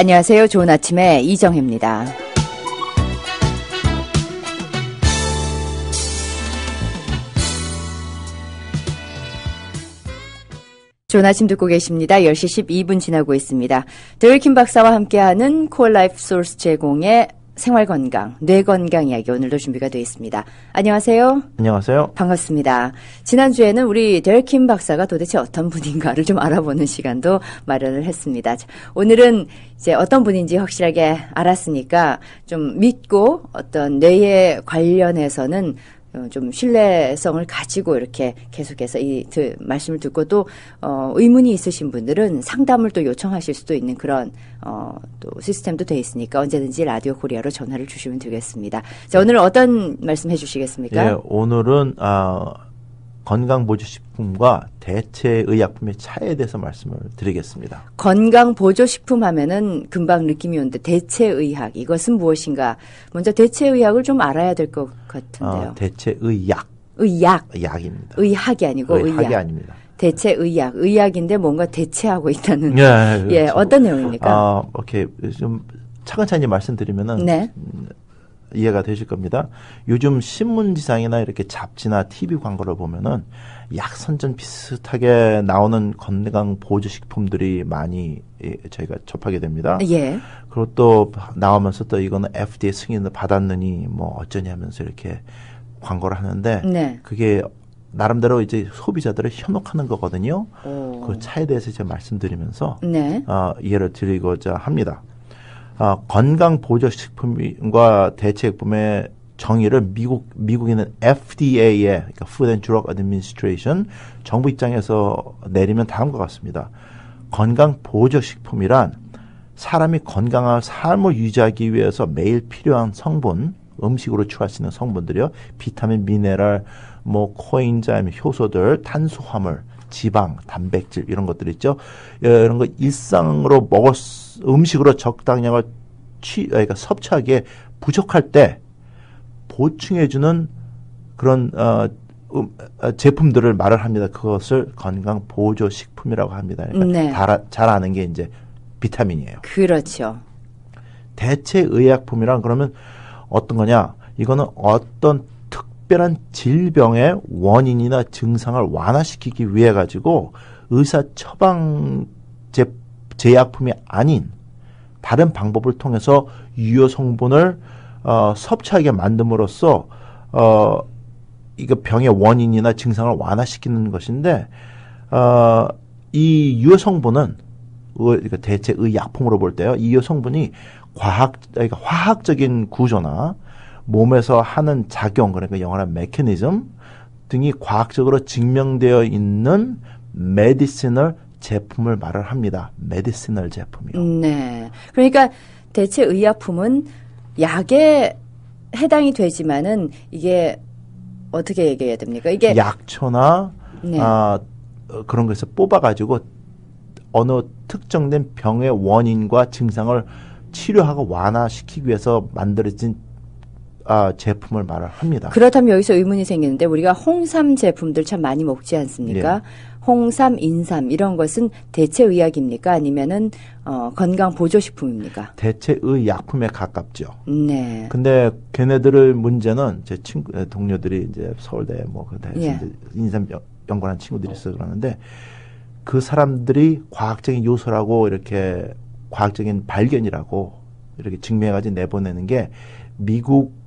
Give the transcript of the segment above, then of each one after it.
안녕하세요. 좋은 아침에 이정혜입니다. 좋은 아침 듣고 계십니다. 10시 12분 지나고 있습니다. 데일킴 박사와 함께하는 콜라이프 소스 제공의 생활건강, 뇌건강 이야기 오늘도 준비가 되어 있습니다. 안녕하세요. 안녕하세요. 반갑습니다. 지난주에는 우리 데일킴 박사가 도대체 어떤 분인가를 좀 알아보는 시간도 마련을 했습니다. 오늘은 이제 어떤 분인지 확실하게 알았으니까 좀 믿고 어떤 뇌에 관련해서는 좀 신뢰성을 가지고 이렇게 계속해서 이 말씀을 듣고 또 의문이 있으신 분들은 상담을 또 요청하실 수도 있는 그런 또 시스템도 돼 있으니까 언제든지 라디오 코리아로 전화를 주시면 되겠습니다. 자, 오늘은 어떤 말씀 해주시겠습니까? 예, 오늘은 건강보조식품과 대체의약품의 차이에 대해서 말씀을 드리겠습니다. 건강보조식품 하면은 금방 느낌이 오는데 대체의학 이것은 무엇인가? 먼저 대체의학을 좀 알아야 될 것 같은데요. 대체의약. 의약. 약입니다. 의학이 아니고 의약. 의학이 아닙니다. 대체의약. 의학인데 뭔가 대체하고 있다는. 예, 그렇죠. 예, 어떤 내용입니까? 이렇게 좀 차근차근히 말씀드리면은 네. 이해가 되실 겁니다. 요즘 신문지상이나 이렇게 잡지나 TV 광고를 보면은 약 선전 비슷하게 나오는 건강 보조식품들이 많이 저희가 접하게 됩니다. 예. 그리고 또 나오면서 또 이거는 FDA 승인을 받았느니 뭐 어쩌냐면서 이렇게 광고를 하는데 네. 그게 나름대로 이제 소비자들을 현혹하는 거거든요. 오. 그 차에 대해서 이제 말씀드리면서 네. 이해를 드리고자 합니다. 건강보조식품과 대체식품의 정의를 미국에는 FDA의 그러니까 Food and Drug Administration 정부 입장에서 내리면 다음과 같습니다. 건강보조식품이란 사람이 건강한 삶을 유지하기 위해서 매일 필요한 성분, 음식으로 취할 수 있는 성분들이요. 비타민, 미네랄, 뭐 코엔자임, 효소들, 탄수화물, 지방, 단백질 이런 것들 있죠. 이런 거 일상으로 음식으로 적당량을 그러니까 섭취하기에 부족할 때 보충해주는 그런 제품들을 말을 합니다. 그것을 건강 보조 식품이라고 합니다. 그러니까 네. 잘 아는 게 이제 비타민이에요. 그렇죠. 대체의약품이란 그러면 어떤 거냐? 이거는 어떤 특별한 질병의 원인이나 증상을 완화시키기 위해 가지고 의사 처방 제약품이 아닌 다른 방법을 통해서 유효 성분을 섭취하게 만듦으로써 이거 병의 원인이나 증상을 완화시키는 것인데 이 유효 성분은 대체의약품으로 볼 때요. 이 유효 성분이 그러니까 화학적인 구조나 몸에서 하는 작용, 그러니까 영어로 메커니즘 등이 과학적으로 증명되어 있는 메디시널 제품을 말을 합니다. 메디시널 제품이요. 네. 그러니까 대체의약품은 약에 해당이 되지만은 이게 어떻게 얘기해야 됩니까? 이게 약초나 네. 그런 것에서 뽑아가지고 어느 특정된 병의 원인과 증상을 치료하고 완화시키기 위해서 만들어진 제품을 말을 합니다. 그렇다면 여기서 의문이 생기는데 우리가 홍삼 제품들 참 많이 먹지 않습니까? 예. 홍삼, 인삼 이런 것은 대체의약입니까? 아니면은 건강 보조식품입니까? 대체의약품에 가깝죠. 네. 근데 걔네들의 문제는 제 동료들이 이제 서울대 예. 인삼 연구하는 친구들이 있어 그러는데 그 사람들이 과학적인 요소라고 이렇게 과학적인 발견이라고 이렇게 증명해가지고 내보내는 게 미국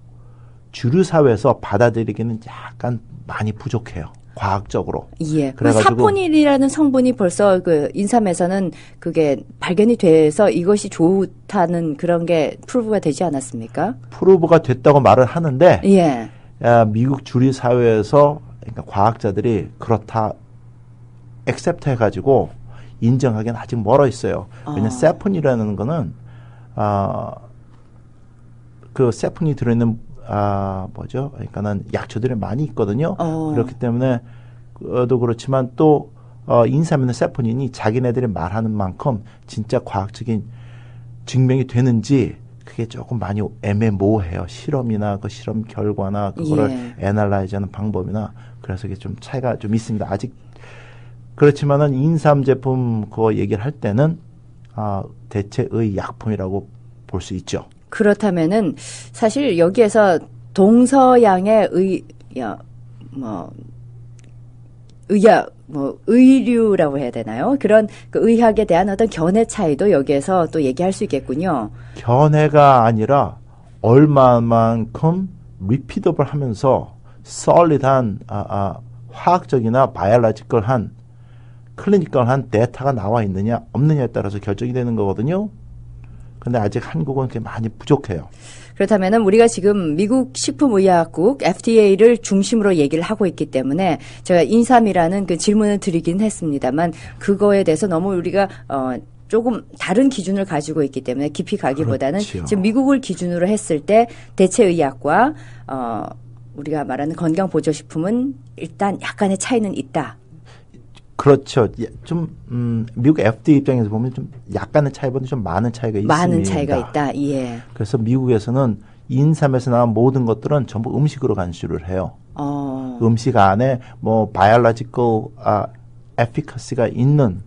주류 사회에서 받아들이기는 약간 많이 부족해요. 과학적으로. 예. 그 사포닌이라는 성분이 벌써 그 인삼에서는 그게 발견이 돼서 이것이 좋다는 그런 게 프루브가 되지 않았습니까? 프루브가 됐다고 말을 하는데 예. 미국 주류 사회에서 그러니까 과학자들이 그렇다 액셉트 해가지고 인정하기는 아직 멀어 있어요. 왜냐하면 세폰이라는 거는 그 세폰이 들어있는 그러니까는 약초들이 많이 있거든요. 그렇기 때문에 도 그렇지만 또 인삼에는 세포닌이 자기네들이 말하는 만큼 진짜 과학적인 증명이 되는지 그게 조금 많이 애매모호해요. 실험이나 그 실험 결과나 그거를 애널라이즈하는 방법이나 그래서 이게 좀 차이가 좀 있습니다. 아직 그렇지만은 인삼 제품 그거 얘기를 할 때는 대체의 약품이라고 볼 수 있죠. 그렇다면은 사실 여기에서 동서양의 의류라고 해야 되나요? 그런 그 의학에 대한 어떤 견해 차이도 여기에서 또 얘기할 수 있겠군요. 견해가 아니라 얼마만큼 리피더블 하면서 solid한 화학적이나 바이올로지컬한 클리니컬한 데이터가 나와 있느냐 없느냐에 따라서 결정이 되는 거거든요. 근데 아직 한국은 그게 많이 부족해요. 그렇다면은 우리가 지금 미국 식품의약국 FDA를 중심으로 얘기를 하고 있기 때문에 제가 인삼이라는 그 질문을 드리긴 했습니다만 그거에 대해서 너무 우리가 조금 다른 기준을 가지고 있기 때문에 깊이 가기보다는 그렇죠. 지금 미국을 기준으로 했을 때 대체의학과 우리가 말하는 건강보조식품은 일단 약간의 차이는 있다. 그렇죠. 미국 FDA 입장에서 보면 좀 약간의 차이보다 좀 많은 차이가 있습니다. 많은 차이가 있다. 예. 그래서 미국에서는 인삼에서 나온 모든 것들은 전부 음식으로 간주를 해요. 음식 안에 뭐 바이올로지컬 에피커시가 있는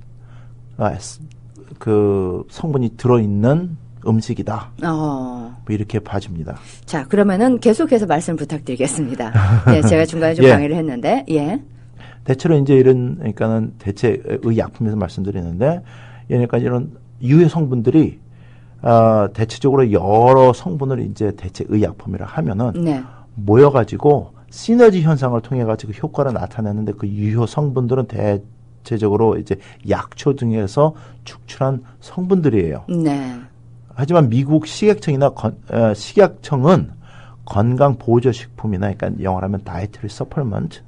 그 성분이 들어있는 음식이다. 뭐 이렇게 봐줍니다. 자, 그러면은 계속해서 말씀 부탁드리겠습니다. 예, 제가 중간에 좀 예. 방해를 했는데, 예. 대체로 이제 그러니까는 대체의 약품에서 말씀드리는데, 그러니까 이런 유해 성분들이 대체적으로 여러 성분을 이제 대체의 약품이라 하면은 네. 모여가지고 시너지 현상을 통해 가지고 효과를 나타내는데 그 유효 성분들은 대체적으로 이제 약초 등에서 축출한 성분들이에요. 네. 하지만 미국 식약청이나 식약청은 건강보조식품이나 그러니까 영어로 하면 dietary supplement,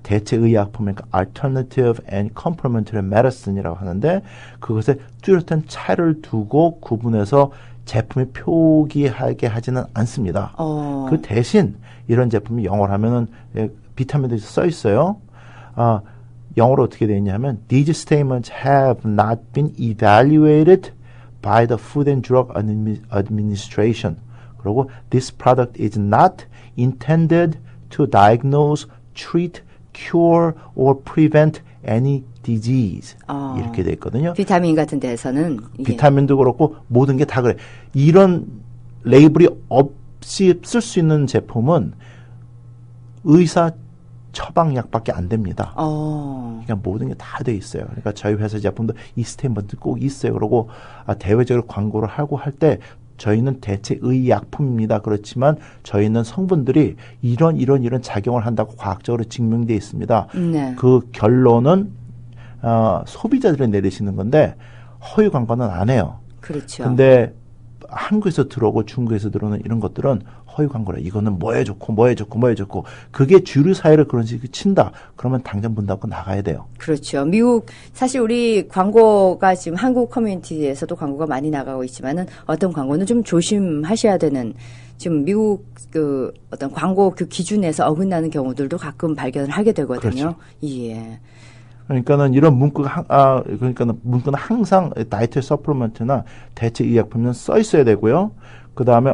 대체의약품, 그러니까 alternative and complementary medicine이라고 하는데 그것에 뚜렷한 차이를 두고 구분해서 제품에 표기하게 하지는 않습니다. 그 대신 이런 제품이 영어로 하면은 비타민들이 써 있어요. 영어로 어떻게 되어 있냐면 These statements have not been evaluated by the Food and Drug Administration. 그리고 This product is not intended to diagnose, treat, cure or prevent any disease. 이렇게 돼 있거든요. 비타민 같은 데에서는 비타민도 그렇고 모든 게 다 그래. 이런 레이블이 없이 쓸 수 있는 제품은 의사 처방약밖에 안 됩니다. 그러니까 모든 게 다 돼 있어요. 그러니까 저희 회사 제품도 이 스테이트먼트 꼭 있어요. 그러고 대외적으로 광고를 하고 할 때 저희는 대체의약품입니다. 그렇지만 저희는 성분들이 이런 작용을 한다고 과학적으로 증명되어 있습니다. 네. 그 결론은 소비자들이 내리시는 건데 허위 광고는 안 해요. 그렇죠. 근데 한국에서 들어오고 중국에서 들어오는 이런 것들은 허위 광고라. 이거는 뭐에 좋고 그게 주류 사회를 그런 식으로 친다. 그러면 당장 문 닫고 나가야 돼요. 그렇죠. 미국 사실 우리 광고가 지금 한국 커뮤니티에서도 광고가 많이 나가고 있지만은 어떤 광고는 좀 조심하셔야 되는 지금 미국 그 어떤 광고 그 기준에서 어긋나는 경우들도 가끔 발견을 하게 되거든요. 그렇죠. 예. 그러니까는 이런 그러니까는 문구는 항상 다이어트 서플리먼트나 대체 의약품은 써 있어야 되고요. 그 다음에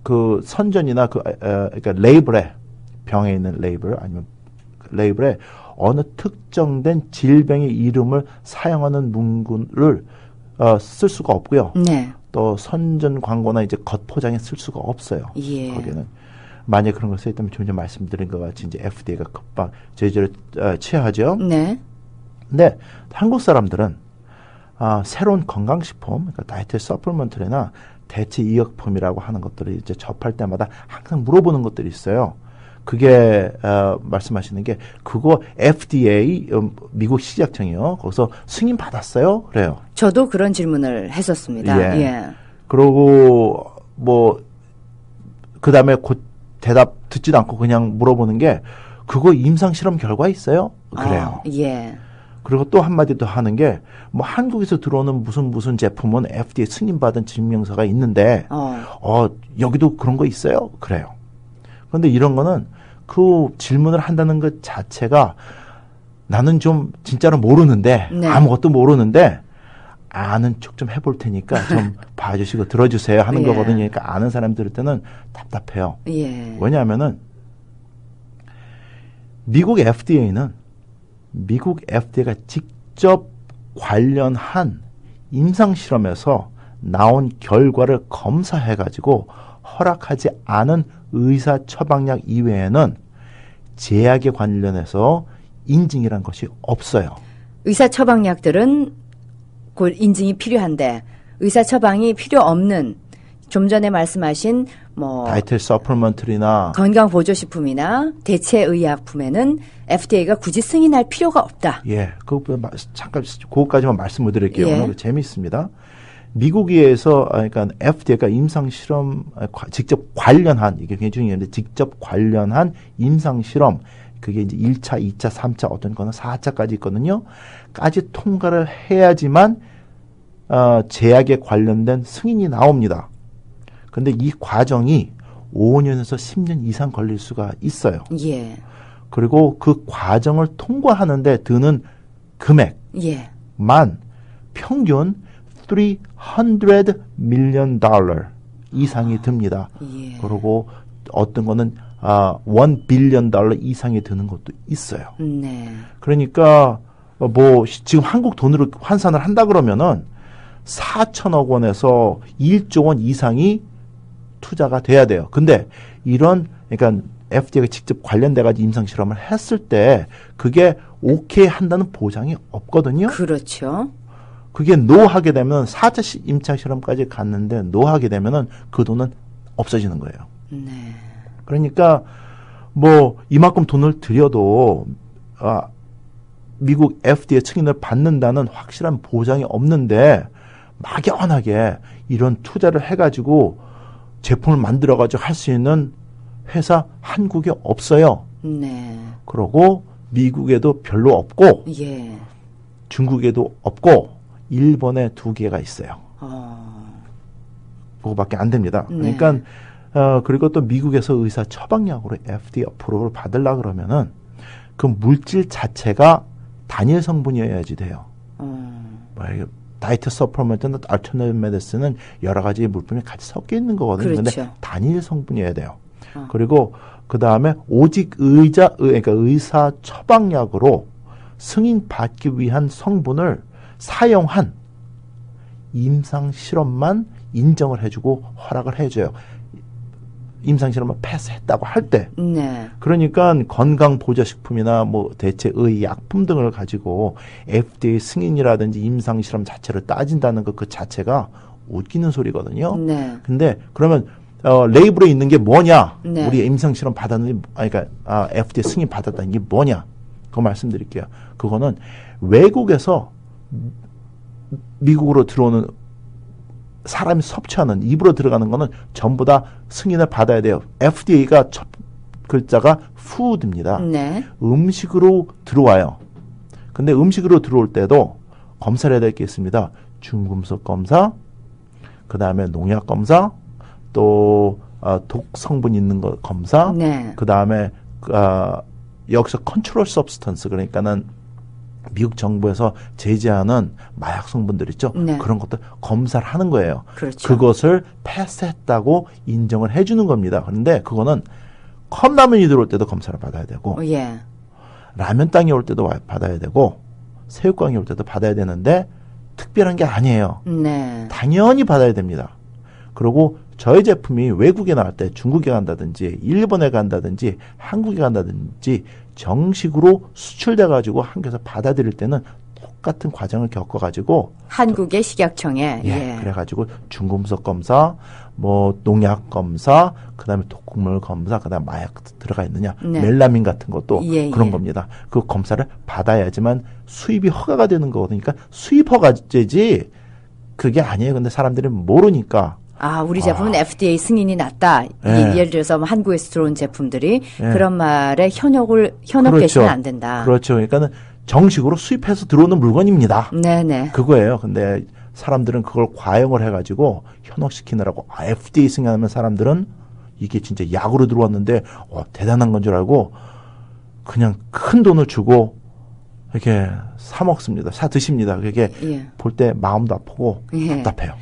그 선전이나 그러니까 레이블에 병에 있는 레이블 아니면 레이블에 어느 특정된 질병의 이름을 사용하는 문구를 쓸 수가 없고요. 네. 또 선전 광고나 이제 겉포장에 쓸 수가 없어요. 예. 거기는. 만약에 그런 걸 써있다면 좀 전에 말씀드린 것 같이 이제 FDA가 급박 제재를 취하죠. 네. 근데 한국 사람들은 새로운 건강식품, 그러니까 다이어트 서플먼트나 대체 의약품이라고 하는 것들을 이제 접할 때마다 항상 물어보는 것들이 있어요. 그게 말씀하시는 게 그거 FDA 미국 식약청이요. 거기서 승인 받았어요? 그래요. 저도 그런 질문을 했었습니다. 예. 예. 그러고 뭐 그다음에 곧 대답 듣지도 않고 그냥 물어보는 게 그거 임상 실험 결과 있어요? 그래요. 예. 그리고 또 한마디 더 하는 게 뭐 한국에서 들어오는 무슨 제품은 FDA 승인받은 증명서가 있는데 여기도 그런 거 있어요? 그래요. 그런데 이런 거는 그 질문을 한다는 것 자체가 나는 좀 진짜로 모르는데 네. 아무것도 모르는데 아는 척 좀 해볼 테니까 좀 봐주시고 들어주세요 하는 예. 거거든요. 그러니까 아는 사람 들을 때는 답답해요. 예. 왜냐하면은 미국 FDA가 직접 관련한 임상실험에서 나온 결과를 검사해가지고 허락하지 않은 의사 처방약 이외에는 제약에 관련해서 인증이란 것이 없어요. 의사 처방약들은 그 인증이 필요한데 의사 처방이 필요 없는 좀 전에 말씀하신 뭐 다이어트 서플먼트리나 건강 보조식품이나 대체 의약품에는 FDA가 굳이 승인할 필요가 없다. 예, 잠깐 그것까지만 말씀을 드릴게요. 예. 오늘 재미있습니다. 미국에서 그러니까 FDA가 임상 실험 직접 관련한 이게 굉장히 중요한데 직접 관련한 임상 실험 그게 이제 1차, 2차, 3차 어떤 거는 4차까지 있거든요. 까지 통과를 해야지만 제약에 관련된 승인이 나옵니다. 근데 이 과정이 5년에서 10년 이상 걸릴 수가 있어요. 예. 그리고 그 과정을 통과하는데 드는 금액만 예. 평균 $300 million 이상이 듭니다. 예. 그리고 어떤 거는 $1 billion 이상이 드는 것도 있어요. 네. 그러니까 뭐 지금 한국 돈으로 환산을 한다 그러면은 4천억 원에서 1조 원 이상이 투자가 돼야 돼요. 근데 이런 그러니까 FDA가 직접 관련돼가지고 임상 실험을 했을 때 그게 오케이 한다는 보장이 없거든요. 그렇죠. 그게 노하게 되면 4차 임상 실험까지 갔는데 노하게 되면은 그 돈은 없어지는 거예요. 네. 그러니까 뭐 이만큼 돈을 들여도 미국 FDA 승인을 받는다는 확실한 보장이 없는데 막연하게 이런 투자를 해가지고 제품을 만들어가지고 할 수 있는 회사 한국에 없어요. 네. 그러고 미국에도 별로 없고 예. 중국에도 없고 일본에 2개가 있어요. 그거밖에 안 됩니다. 네. 그러니까 그리고 또 미국에서 의사 처방약으로 FDA 어프로브를 받으려 그러면은 그 물질 자체가 단일 성분이어야지 돼요. 다이어트 서플먼트나 알터네이티브 메디슨은 여러 가지 물품이 같이 섞여 있는 거거든요. 그렇죠. 근데 단일 성분이어야 돼요. 그리고 그 다음에 오직 그러니까 의사 처방약으로 승인 받기 위한 성분을 사용한 임상 실험만 인정을 해주고 허락을 해줘요. 임상 실험을 패스했다고 할 때. 네. 그러니까 건강 보조식품이나 뭐 대체 의약품 등을 가지고 FDA 승인이라든지 임상 실험 자체를 따진다는 것 그 자체가 웃기는 소리거든요. 네. 근데 그러면 레이블에 있는 게 뭐냐? 네. 우리 임상 실험 받았는지 그러니까 FDA 승인 받았다는 게 뭐냐? 그거 말씀드릴게요. 그거는 외국에서 미국으로 들어오는 사람이 섭취하는 입으로 들어가는 거는 전부 다 승인을 받아야 돼요. FDA가 첫 글자가 food입니다. 네. 음식으로 들어와요. 근데 음식으로 들어올 때도 검사를 해야 될 게 있습니다. 중금속 검사, 그 다음에 농약 검사, 또 독 성분 있는 거 검사, 네. 그 다음에 여기서 컨트롤 서브스턴스 그러니까는 미국 정부에서 제재하는 마약 성분들 있죠. 네. 그런 것들 검사를 하는 거예요. 그렇죠. 그것을 패스했다고 인정을 해주는 겁니다. 그런데 그거는 컵라면이 들어올 때도 검사를 받아야 되고 예. 라면 땅이 올 때도 받아야 되고 새우깡이 올 때도 받아야 되는데 특별한 게 아니에요. 네. 당연히 받아야 됩니다. 그리고 저희 제품이 외국에 나갈 때 중국에 간다든지 일본에 간다든지 한국에 간다든지 정식으로 수출돼 가지고 한국에서 받아들일 때는 똑같은 과정을 겪어 가지고 한국의 식약청에 예, 그래 가지고 중금속 검사, 뭐 농약 검사, 그다음에 독극물 검사, 그다음 마약 들어가 있느냐, 네. 멜라민 같은 것도 예, 그런 예. 겁니다. 그 검사를 받아야지만 수입이 허가가 되는 거거든요. 그러니까 수입 허가제지 그게 아니에요. 근데 사람들이 모르니까 우리 제품은 FDA 승인이 났다. 예. 예를 들어서 뭐 한국에서 들어온 제품들이 예. 그런 말에 현혹되시면 안 된다. 그렇죠. 그러니까는 정식으로 수입해서 들어오는 물건입니다. 네네. 그거예요. 근데 사람들은 그걸 과용을 해가지고 현혹시키느라고 FDA 승인하면 사람들은 이게 진짜 약으로 들어왔는데 대단한 건 줄 알고 그냥 큰 돈을 주고 이렇게 사 먹습니다. 사 드십니다. 그게 예. 볼 때 마음도 아프고 예. 답답해요.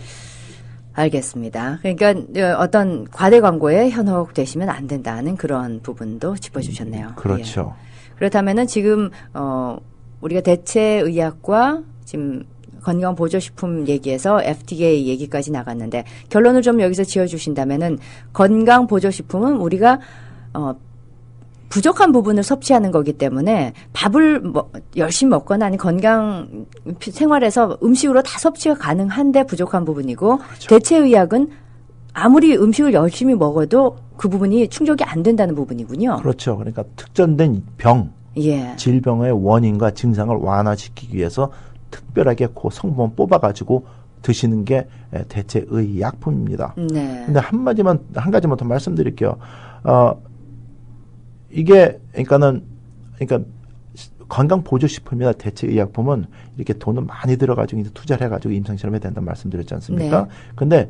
알겠습니다. 그러니까 어떤 과대 광고에 현혹되시면 안 된다는 그런 부분도 짚어주셨네요. 그렇죠. 예. 그렇다면은 지금 우리가 대체 의학과 지금 건강보조식품 얘기에서 FDA 얘기까지 나갔는데 결론을 좀 여기서 지어주신다면은 건강보조식품은 우리가 부족한 부분을 섭취하는 거기 때문에 밥을 열심히 먹거나 아니 건강 생활에서 음식으로 다 섭취가 가능한데 부족한 부분이고 그렇죠. 대체의학은 아무리 음식을 열심히 먹어도 그 부분이 충족이 안 된다는 부분이군요. 그렇죠. 그러니까 특정된 병, 예. 질병의 원인과 증상을 완화시키기 위해서 특별하게 그 성분 뽑아가지고 드시는 게 대체의약품입니다. 네. 근데 한 가지만 더 말씀드릴게요. 이게 그러니까 건강보조식품이나 대체의약품은 이렇게 돈을 많이 들어가지고 이제 투자를 해가지고 임상실험에 된다는 말씀드렸지 않습니까? 네. 근데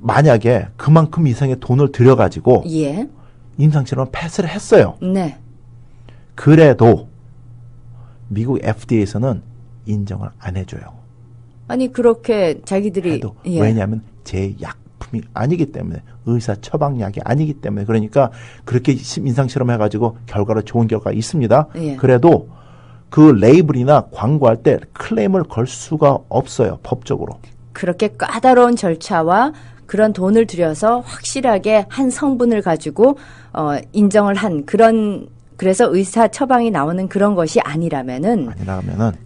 만약에 그만큼 이상의 돈을 들여가지고 예. 임상실험을 패스를 했어요. 네. 그래도 미국 FDA에서는 인정을 안 해줘요. 아니 그렇게 자기들이 해도 예. 왜냐하면 제약품이 아니기 때문에 의사 처방약이 아니기 때문에 그러니까 그렇게 임상실험 해가지고 결과로 좋은 결과가 있습니다. 예. 그래도 그 레이블이나 광고할 때 클레임을 걸 수가 없어요. 법적으로. 그렇게 까다로운 절차와 그런 돈을 들여서 확실하게 한 성분을 가지고 인정을 한 그런 그래서 의사 처방이 나오는 그런 것이 아니라면은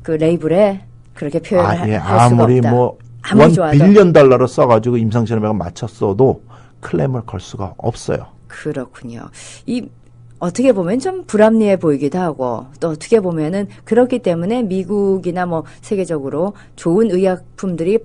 그 레이블에 그렇게 표현을 할 수가 아무리 없다. 뭐 아무리 좋아도. $1 빌리언 써가지고 임상실험에 맞췄어도 클레임을 걸 수가 없어요. 그렇군요. 어떻게 보면 좀 불합리해 보이기도 하고 또 어떻게 보면은 그렇기 때문에 미국이나 뭐 세계적으로 좋은 의약품들이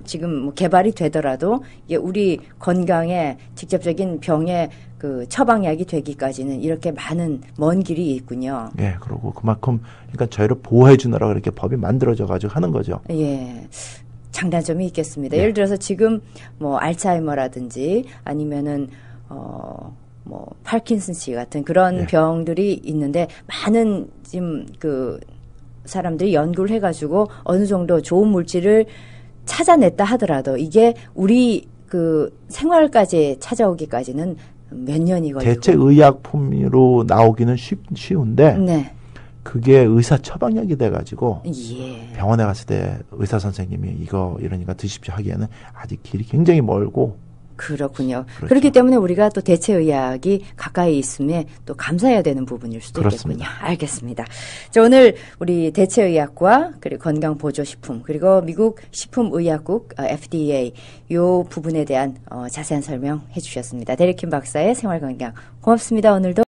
지금 뭐 개발이 되더라도 이게 우리 건강에 직접적인 병의 그 처방약이 되기까지는 이렇게 많은 먼 길이 있군요. 예, 그리고 그만큼 그러니까 저희를 보호해 주느라 그렇게 법이 만들어져 가지고 하는 거죠. 예. 장단점이 있겠습니다. 네. 예를 들어서 지금 뭐 알츠하이머라든지 아니면은 뭐 파킨슨씨 같은 그런 네. 병들이 있는데 많은 지금 그 사람들이 연구를 해가지고 어느 정도 좋은 물질을 찾아냈다 하더라도 이게 우리 그 생활까지 찾아오기까지는 몇 년이 걸리고 대체의약품으로 나오기는 쉬운데 네. 그게 의사 처방약이 돼가지고 예. 병원에 갔을 때 의사 선생님이 이러니까 드십시오 하기에는 아직 길이 굉장히 멀고 그렇군요. 그렇죠. 그렇기 때문에 우리가 또 대체의학이 가까이 있음에 또 감사해야 되는 부분일 수도 그렇습니다. 있겠군요. 알겠습니다. 자, 오늘 우리 대체의학과 그리고 건강보조식품 그리고 미국 식품의약국 FDA 요 부분에 대한 자세한 설명해 주셨습니다. 데릭킴 박사의 생활건강 고맙습니다. 오늘도.